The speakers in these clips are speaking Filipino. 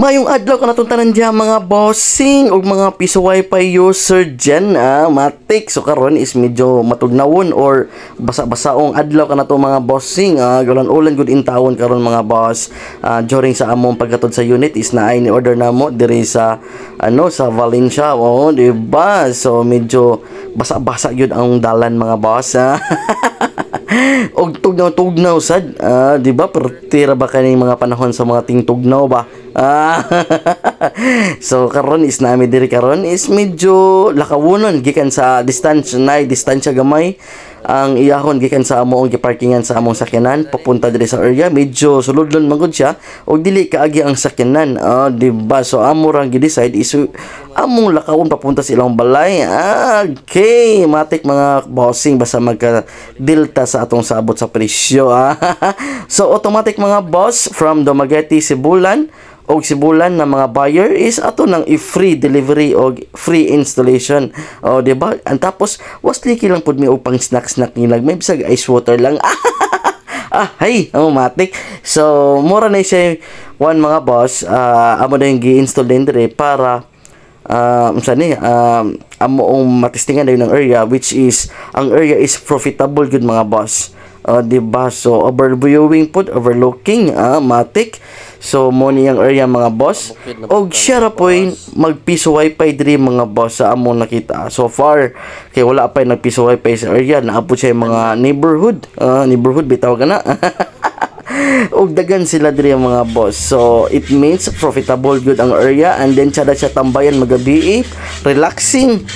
Mayong adlaw ka natong tanan diha mga bossing ug mga piso wifi user dyan matik. So karon is medyo matugnawon or basa-basaong adlaw ka nato mga bossing. Gulan-ulan gud in tawon karon mga boss. During sa among pagkatod sa unit is naay ni order namo diri sa sa Valencia. Di ba? So medyo basa-basa gyud ang dalan mga boss. Og tugnaw sad, di ba? Pertira ba kaning mga panahon sa mga tingtugnaw ba? So karon is naami diri karon is medyo lakawunon gikan sa distansya gamay ang iyahon gikan sa among giparkingan sa among sakyanan papunta diri sa area. Medyo sulodlon man gud siya og dili kaagi ang sakyanan, di ba? So amo ra gi-decide is among lakawon papunta sa ilang balay. Okay, matik mga bossing basta magka delta sa atong sabot sa presyo. So automatic mga boss from Dumaguete, Sibulan og Sibulan na mga buyer is ato nang i-free delivery o free installation. Di ba? Ang tapos wasliki lang pud mi upang snack nilag may bisag ice water lang. Hay, matik. So mura na siya one mga boss. Amo na yung gi-install din dire para amo matistingan dayon ng area, which is ang area is profitable good mga boss. Di ba? So overviewing pud, overlooking, matik. So mo niyang area mga boss. Og share point magpiso wifi diri mga boss sa among nakita so far. Kay wala pa nagpiso wifi sa area, naabot siya mga neighborhood bitaw kana. Og dagan sila diri mga boss. So it means profitable good ang area, and then siya tambayan magabi, relaxing.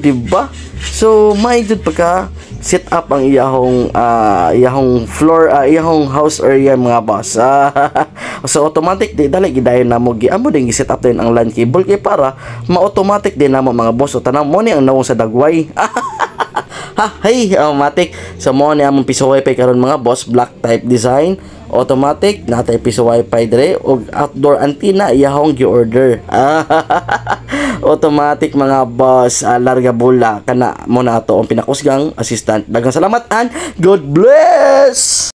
Di ba? So may jud pagka set up ang iyahong floor, iyahong house area mga boss. So automatic di dali gidayon namo amo din gi-set up din ang LAN cable kay para ma-automatic din namo mga boss. So tanang mo ni ang nawong sa dagway. Hey, automatic. So mo ni among piso wifi karon mga boss, black type design, automatic natay piso wifi dire og outdoor antenna iyahong gi-order. Automatic mga boss, larga bula kana mo na ato ang pinakusgang assistant. Daghang salamat and God bless.